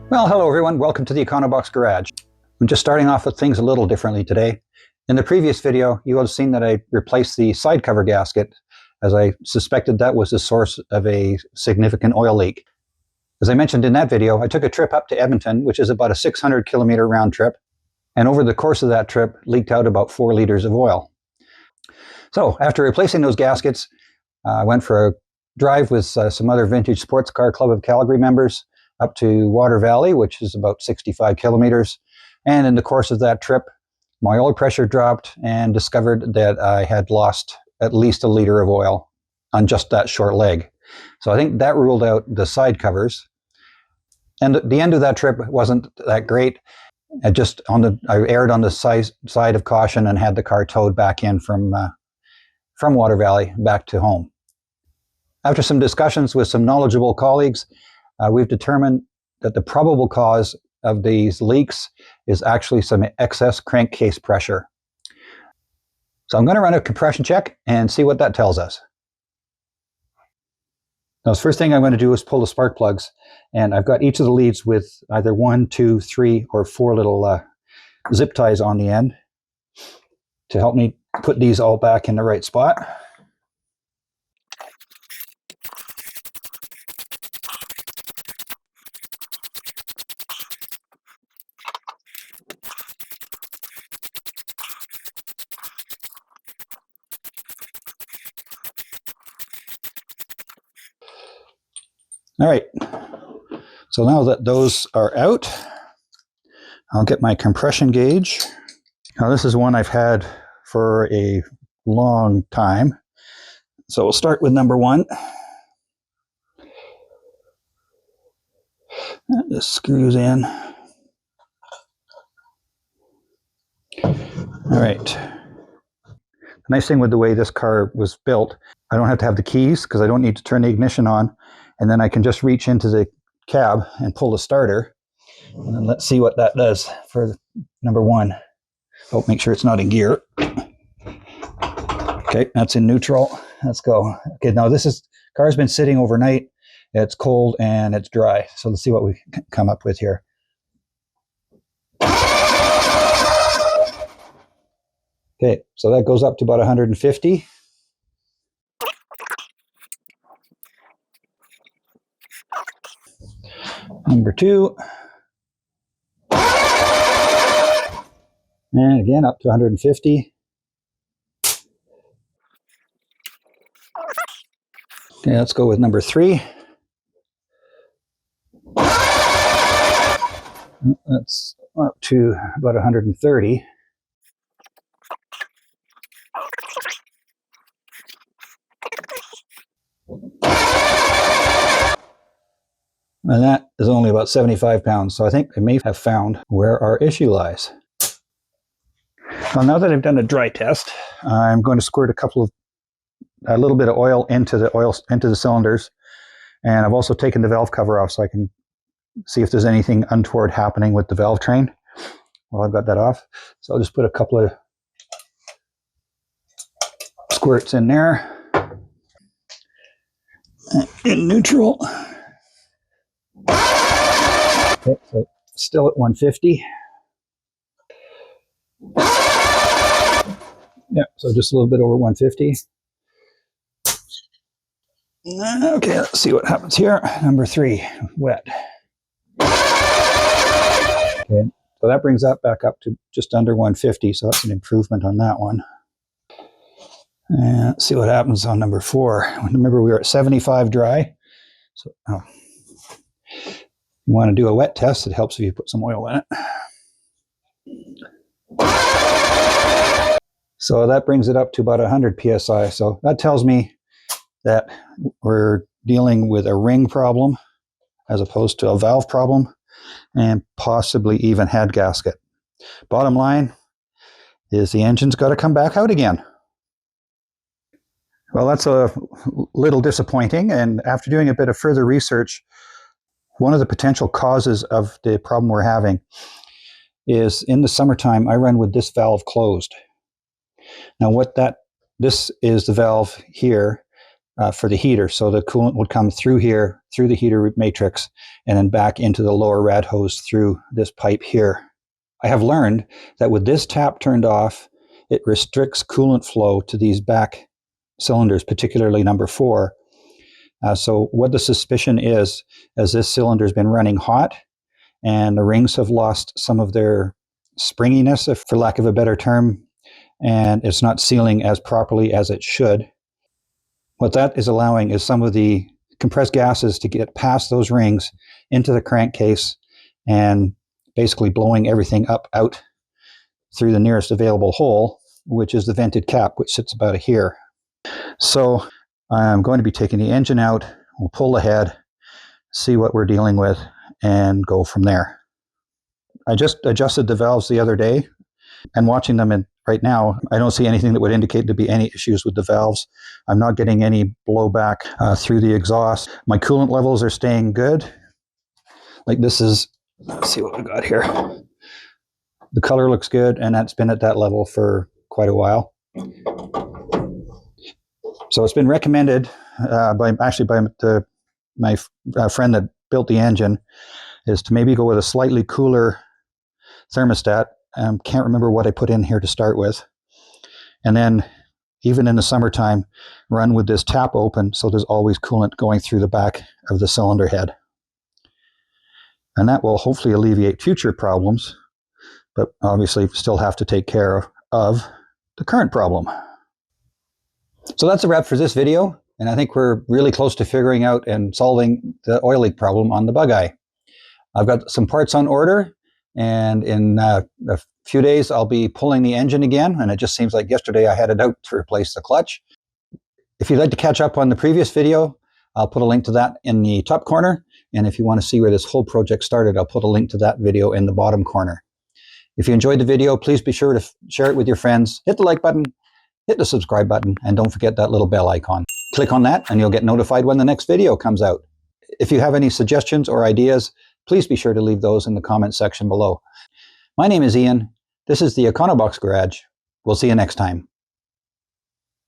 Well, hello everyone. Welcome to the Econobox garage. I'm just starting off with things a little differently today. In the previous video, you will have seen that I replaced the side cover gasket, as I suspected that was the source of a significant oil leak. As I mentioned in that video, I took a trip up to Edmonton, which is about a 600-kilometer round trip, and over the course of that trip, leaked out about 4 liters of oil. So after replacing those gaskets, I went for a drive with some other Vintage Sports Car Club of Calgary members up to Water Valley, which is about 65 kilometers. And in the course of that trip, my oil pressure dropped and discovered that I had lost at least a liter of oil on just that short leg. So I think that ruled out the side covers. And the end of that trip wasn't that great. I erred on the side of caution and had the car towed back in from Water Valley back to home. After some discussions with some knowledgeable colleagues, we've determined that the probable cause of these leaks is actually some excess crankcase pressure. So I'm going to run a compression check and see what that tells us. Now, the first thing I'm going to do is pull the spark plugs, and I've got each of the leads with either 1, 2, 3, or 4 little zip ties on the end to help me put these all back in the right spot. All right, so now that those are out, I'll get my compression gauge. Now this is one I've had for a long time. So we'll start with number 1. This screws in. All right. The nice thing with the way this car was built, I don't have to have the keys because I don't need to turn the ignition on. And then I can just reach into the cab and pull the starter. And then let's see what that does for number 1. Oh, make sure it's not in gear. Okay, that's in neutral. Let's go. Okay, now car's been sitting overnight. It's cold and it's dry. So let's see what we come up with here. Okay, so that goes up to about 150. Number 2. And again, up to 150. Okay, let's go with number 3. That's up to about 130. And that is only about 75 pounds. So I think I may have found where our issue lies. Well, now that I've done a dry test, I'm going to squirt a little bit of oil into the cylinders. And I've also taken the valve cover off so I can see if there's anything untoward happening with the valve train. Well, I've got that off. So I'll just put a couple of squirts in there. In neutral. Okay, so still at 150. Yeah, so just a little bit over 150. Okay, let's see what happens here. Number 3, wet. Okay, so that brings that back up to just under 150, so that's an improvement on that one. And let's see what happens on number 4. Remember, we were at 75 dry. So you want to do a wet test, it helps if you put some oil in it. So that brings it up to about 100 psi. So that tells me that we're dealing with a ring problem as opposed to a valve problem, and possibly even head gasket. Bottom line is the engine's got to come back out again. Well, that's a little disappointing, and after doing a bit of further research, one of the potential causes of the problem we're having is in the summertime I run with this valve closed. Now this is the valve here for the heater. So the coolant would come through here, through the heater matrix, and then back into the lower rad hose through this pipe here. I have learned that with this tap turned off, it restricts coolant flow to these back cylinders, particularly number 4. So what the suspicion is this cylinder has been running hot, and the rings have lost some of their springiness, if for lack of a better term, and it's not sealing as properly as it should. What that is allowing is some of the compressed gases to get past those rings into the crankcase and basically blowing everything up out through the nearest available hole, which is the vented cap, which sits about here. So I'm going to be taking the engine out. We'll pull the head, see what we're dealing with, and go from there. I just adjusted the valves the other day, and watching them right now, I don't see anything that would indicate to be any issues with the valves. I'm not getting any blowback through the exhaust. My coolant levels are staying good. Like this is, let's see what we got here. The color looks good, and that's been at that level for quite a while. So it's been recommended by my friend that built the engine, is to maybe go with a slightly cooler thermostat. Can't remember what I put in here to start with. And then even in the summertime, run with this tap open so there's always coolant going through the back of the cylinder head. And that will hopefully alleviate future problems, but obviously still have to take care of the current problem. So that's a wrap for this video, and I think we're really close to figuring out and solving the oil leak problem on the Bugeye. I've got some parts on order, and in a few days I'll be pulling the engine again, and it just seems like yesterday I had it out to replace the clutch. If you'd like to catch up on the previous video, I'll put a link to that in the top corner, and if you want to see where this whole project started, I'll put a link to that video in the bottom corner. If you enjoyed the video, please be sure to share it with your friends, hit the like button, hit the subscribe button, and don't forget that little bell icon. Click on that and you'll get notified when the next video comes out. If you have any suggestions or ideas, please be sure to leave those in the comment section below. My name is Ian. This is the Econobox Garage. We'll see you next time.